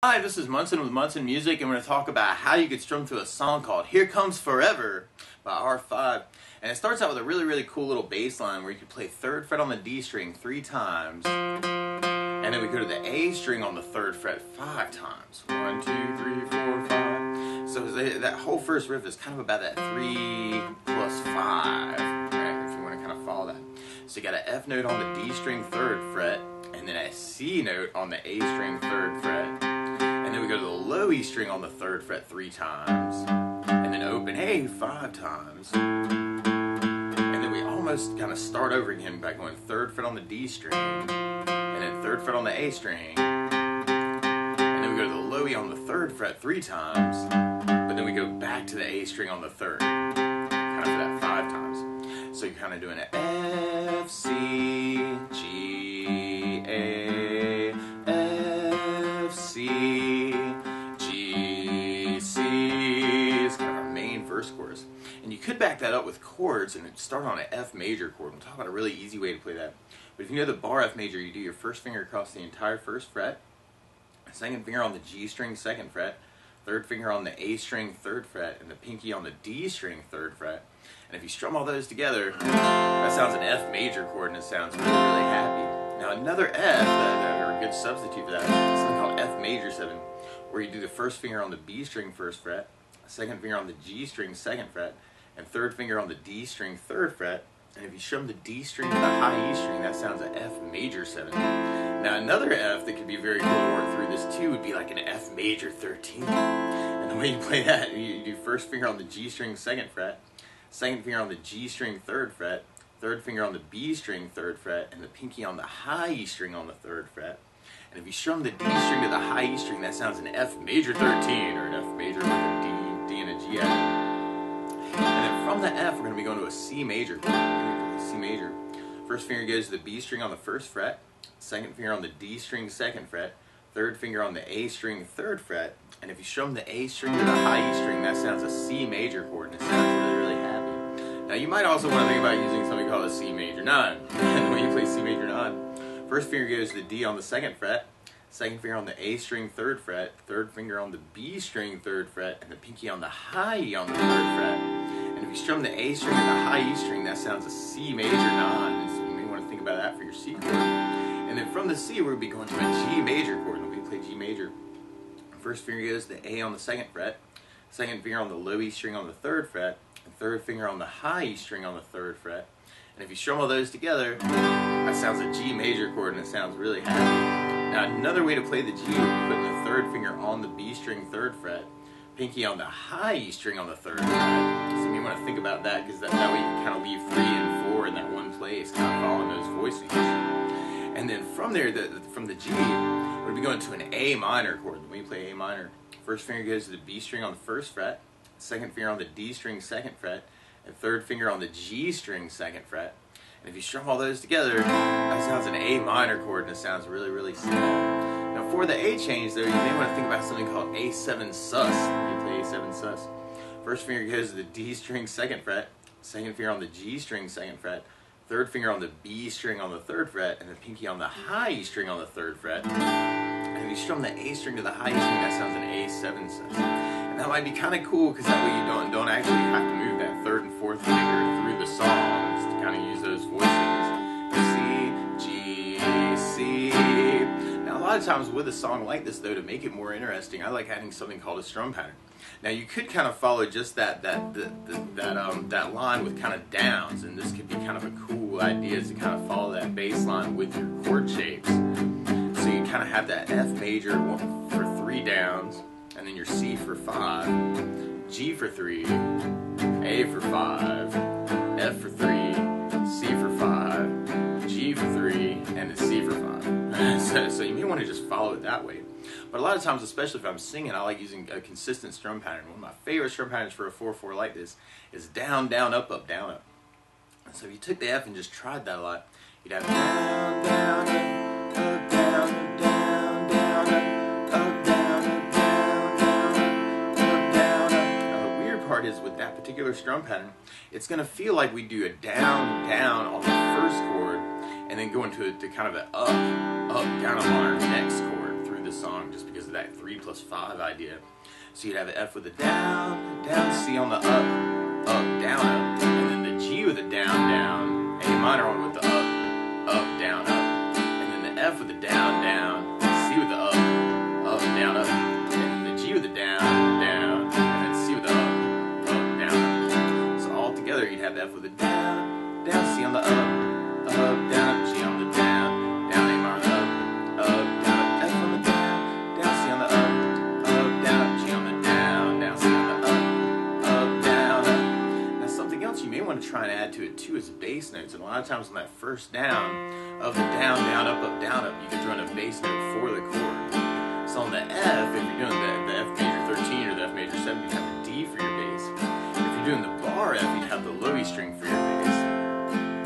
Hi, this is Munson with Munson Music, and we're going to talk about how you could strum through a song called Here Comes Forever by R5. And it starts out with a really cool little bass line where you can play 3rd fret on the D string 3 times, and then we go to the A string on the 3rd fret 5 times. 1, 2, 3, 4, 5. So that whole first riff is kind of about that 3 plus 5, right, if you want to kind of follow that. So you got an F note on the D string 3rd fret, and then a C note on the A string 3rd fret. And then we go to the low E string on the 3rd fret 3 times, and then open A 5 times, and then we almost kind of start over again by going 3rd fret on the D string, and then 3rd fret on the A string, and then we go to the low E on the 3rd fret 3 times, but then we go back to the A string on the 3rd, kind of for that 5 times. So you're kind of doing an F, C, G, A, F, C, G, C is kind of our main verse chorus. And you could back that up with chords and start on an F major chord. We'll talk about a really easy way to play that. But if you know the bar F major, you do your first finger across the entire 1st fret, 2nd finger on the G string 2nd fret, 3rd finger on the A string 3rd fret, and the pinky on the D string 3rd fret. And if you strum all those together, that sounds an F major chord, and it sounds really happy. Now another F, or a good substitute for that, is something called F major 7, where you do the 1st finger on the B string 1st fret, 2nd finger on the G string 2nd fret, and 3rd finger on the D string 3rd fret. And if you strum the D string to the high E string, that sounds an F major 7. Now another F that could be very cool to work through this too would be like an F major 13. And the way you play that, you do 1st finger on the G string 2nd fret, 2nd finger on the G string 3rd fret, 3rd finger on the B string 3rd fret, and the pinky on the high E string on the 3rd fret. And if you strum the D string to the high E string, that sounds an F major 13, or an F major with a D and a G added. And then from the F, we're going to be going to a C major chord. C major. 1st finger goes to the B string on the 1st fret, 2nd finger on the D string 2nd fret, 3rd finger on the A string 3rd fret, and if you strum the A string to the high E string, that sounds a C major chord, and it sounds really happy. Now you might also want to think about using something called a C major 9. And the way you play C major 9, 1st finger goes to the D on the 2nd fret, 2nd finger on the A string 3rd fret, 3rd finger on the B string 3rd fret, and the pinky on the high E on the 3rd fret. And if you strum the A string and the high E string, that sounds a C major 9. So you may want to think about that for your C chord. And then from the C, we'll be going to a G major chord. And we play G major. 1st finger goes to the A on the 2nd fret, 2nd finger on the low E string on the 3rd fret, and 3rd finger on the high E string on the 3rd fret. And if you strum all those together, that sounds a G major chord, and it sounds really happy. Now another way to play the G would be putting the 3rd finger on the B string 3rd fret, pinky on the high E string on the 3rd fret. So you may want to think about that, because that way you can kind of leave 3 and 4 in that one place, kind of following those voicings. And then from there, from the G, we'll be going to an A minor chord. When we play A minor, 1st finger goes to the B string on the 1st fret, 2nd finger on the D string 2nd fret, and 3rd finger on the G string 2nd fret. And if you strum all those together, that sounds an A minor chord, and it sounds really simple. Now for the A change though, you may want to think about something called A7 sus. You play A7 sus. 1st finger goes to the D string 2nd fret, 2nd finger on the G string 2nd fret, 3rd finger on the B string on the 3rd fret, and the pinky on the high E string on the 3rd fret. And if you strum the A string to the high E string, that sounds an A7 sus. And that might be kind of cool, because that way you don't actually have to move that 3rd and 4th finger through the songs to kind of use those voicings. C, G, C. Now a lot of times with a song like this though, to make it more interesting, I like adding something called a strum pattern. Now you could kind of follow just that line with kind of downs, and this could be kind of a cool idea to kind of follow that bass line with your chord shapes. So you kind of have that F major for 3 downs, and then your C for 5, G for 3, A for 5, F for 3, C for 5, G for 3, and a C for 5. So you may want to just follow it that way. But a lot of times, especially if I'm singing, I like using a consistent strum pattern. One of my favorite strum patterns for a 4/4 like this is down, down, up, up, down, up. So if you took the F and just tried that a lot, you'd have down, down, up, down, up, down, down, up, down, up, down, down, up, down, up. Now the weird part is with that particular strum pattern, it's going to feel like we do a down, down on the 1st chord, and then go into kind of an up, up, down on our next chord through the song, just because of that 3 3+5 idea. So you'd have an F with a down, down, C on the up, down, up, and then the G with a down, down, A minor on with the up, down, up, and then the F with the down, down, C with the up, down, up, and then the G with the down, down, and then C with the up, down, up. So all together you'd have F with a down, down, C on the up, down, up, G on the down, down, A minor on the up, down, up, F on the down, down, C on the up, down, up, G on the down, down, C on the up, down, up. Now something else you may want to try and add to it too is bass notes, and a lot of times on that first down of the down, down, up, you could run a bass note for the chord. So on the F, if you're doing the F major 13 or the F major 7, you'd have the D for your bass. If you're doing the bar F, you'd have the low E string for your bass.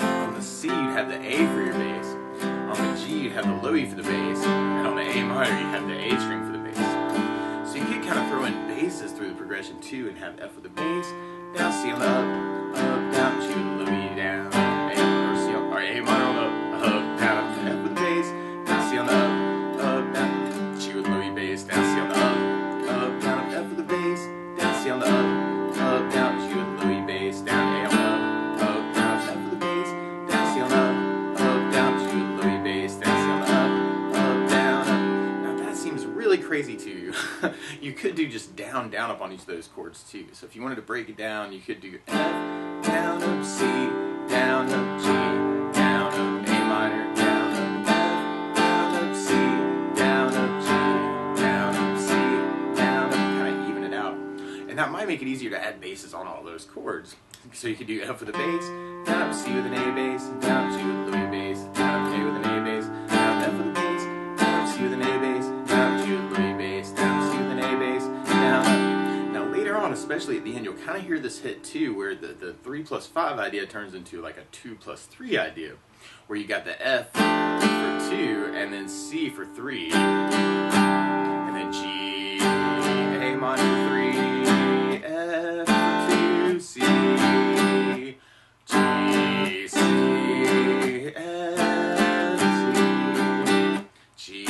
On the C, you'd have the A for your bass. On the G, you'd have the low E for the bass. And on the A minor, you'd have the A string for the bass. So you could kind of throw in basses through the progression too and have F with the bass, down, C on the up, down, G with the low E down, or C on, or A minor on the down, F with the bass, down, C on the up, down, G with low E bass, down, C on the up, down, F with the bass, down, C on the up, down, G with low E bass, down, A on the down, F with the bass, down, C on the down, G with low E bass, down, C on the down, up. Now that seems really crazy to you. You could do just down, down, up on each of those chords too. So if you wanted to break it down, you could do F, down, up, C, down, up, G, down, up, A minor, down, up, F, down, up, C, down, up, G, down, up, C, down, up, kind of even it out. And that might make it easier to add basses on all those chords. So you could do F with a bass, down, up, C with an A bass, down, G with a low E bass, down, up, A with an A bass, down, F with a bass, down, up, C with an A bass, down, G with a low E bass, down, C with an A bass, down, up. Now later on, especially at the end, you'll kind of hear this hit too, where the 3+5 idea turns into like a 2+3 idea, where you got the F for 2, and then C for 3, and then G, A minor 3, F for 2, C, G, C, F, C, G,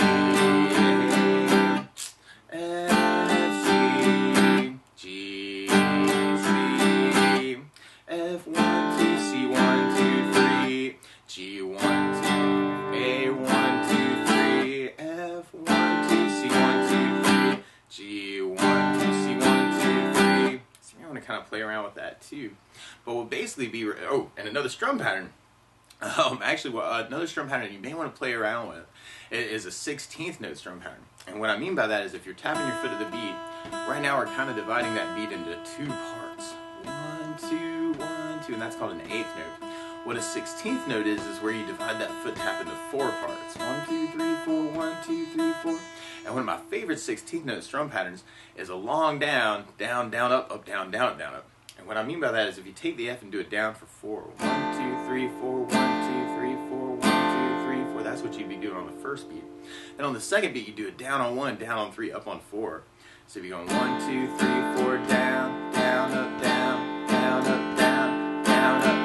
A, F, C, G, C, F, 1, 2, C, 1, 2, 3, G, 1, 2, A, 1, 2, 3, F, 1, 2, C, 1, 2, 3, G, 1, 2, C, 1, 2, 3. So you want to kind of play around with that too. But we'll basically be, and another strum pattern. Another strum pattern you may want to play around with is a 16th note strum pattern. And what I mean by that is if you're tapping your foot at the beat, right now we're kind of dividing that beat into 2 parts. 1, 2, 1, 2, and that's called an 8th note. What a 16th note is where you divide that foot tap into 4 parts. 1, 2, 3, 4, 1, 2, 3, 4. And one of my favorite 16th note strum patterns is a long down, down, down, up, down, down, up, down, up. And what I mean by that is if you take the F and do it down for 4, 1, 2, 3, 4, 1, 2, 3, 4, 1, 2, 3, 4, that's what you'd be doing on the first beat. Then on the second beat, you do it down on 1, down on 3, up on 4. So if you're going 1, 2, 3, 4, down, down, up, down, down, up, down, down, up.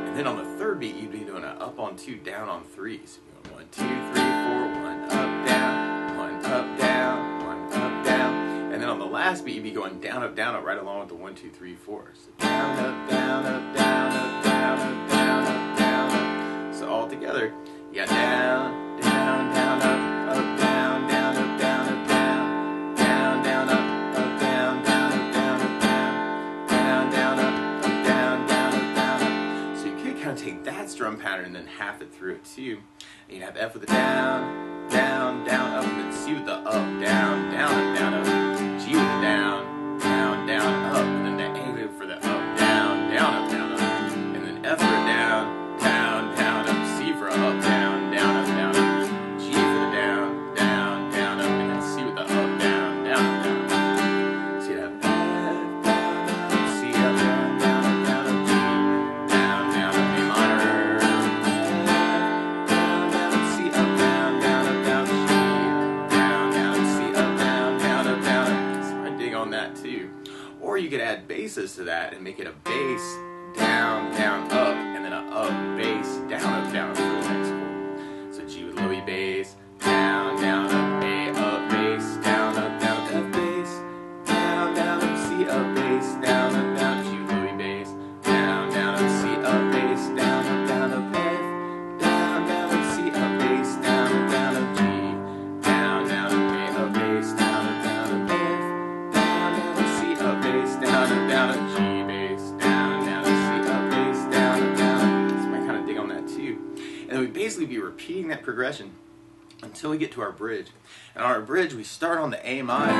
And then on the third beat, you'd be doing an up on 2, down on 3. So you're going 1, 2, 3, 4, 1, up, down, 1, up, down, 1, up, down. And then on the last beat, you'd be going down, up, right along with the 1, 2, 3, 4. So down, up, down, up, down, up, down, up, down, up, down, up. So all together, you got down, down, down, up, down, down, up, down, up, down, down, down, up, down, down, up, down, up, down, down, down, up, down, down, up, down, up. So you could kind of take that strum pattern and then half it through it too. And you'd have F with the down, down, down, up, and then C with the up, down, down, up, down, up. G with the down, down, down, up, and then the A for the up, down, down, up, down, up, and then F for a down, down, down, up, C for a up, down, down, up, down, up, G for the down, down, down, up, and then C with the up, down, down, up, down, up. So you'd have F, down, up, C, up, down, down, up, down, up, G, down, down, up, A minor, F, down, down, up, C, up, down, down, up, down, G, down, down, up, C, up, down, down, up, down, up. So I dig on that too. Or you could add basses to that and make it a bass, down, down, up, and then a up, bass, down, up for the next chord. So G with low E bass, down, down, up, A, up, bass, down, up, F exact progression until we get to our bridge. And on our bridge, we start on the A minor,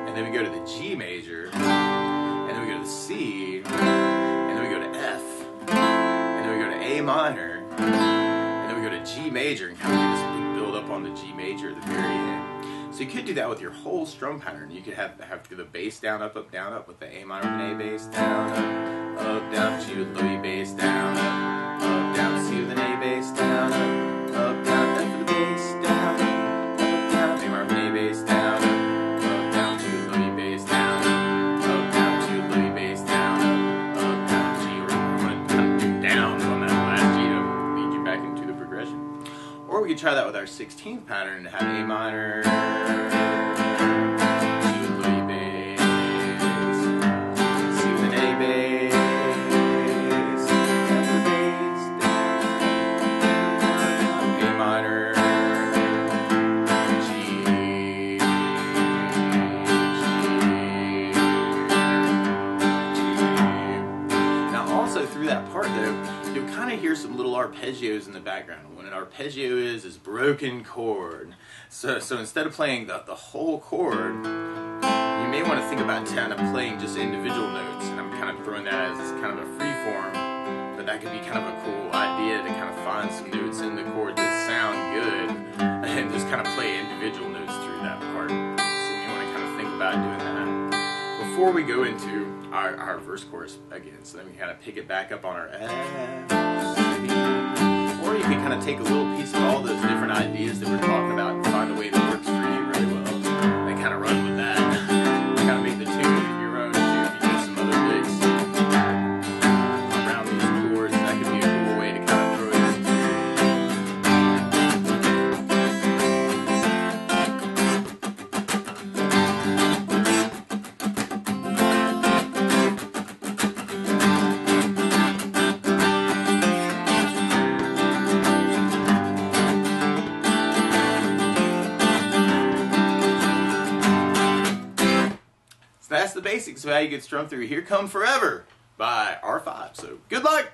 and then we go to the G major, and then we go to the C, and then we go to F, and then we go to A minor, and then we go to G major, and kind of do this big build up on the G major at the very end. So you could do that with your whole strum pattern. You could have the bass down, up, down, up with the A minor with an A bass down, up, down, G with low E bass down, up, down, C with an A bass down, up, down, F with the bass down, up, down, A minor with an A bass down, up, down, G with low E bass down, up, down, G with low E bass down, up, down, G. Or you want to kind of do downs on that last G to lead you back into the progression. Or we could try that with our 16th pattern and have A minor, G with low E bass, C with an A bass, F with the bass down, A minor, G, G. Now also through that part though, you'll kind of hear some little arpeggios in the background. What an arpeggio is broken chord. So instead of playing the whole chord, you may want to think about kind of playing just individual notes. And I'm kind of throwing that as kind of a free form, but that could be kind of a cool idea to kind of find some notes in the chord that sound good and just kind of play individual notes through that part. So you want to kind of think about doing that before we go into our verse chorus again. So then we kind of pick it back up on our F, C, or you can kind of take a little piece of all those different ideas that we're talking about and find a way that works for you really well and kind of run with that. Kind of make the tune your own too. If you do some other licks around these chords, that could be a cool way to kind of throw it That's the basics of how you get strummed through Here Come Forever by R5. So good luck!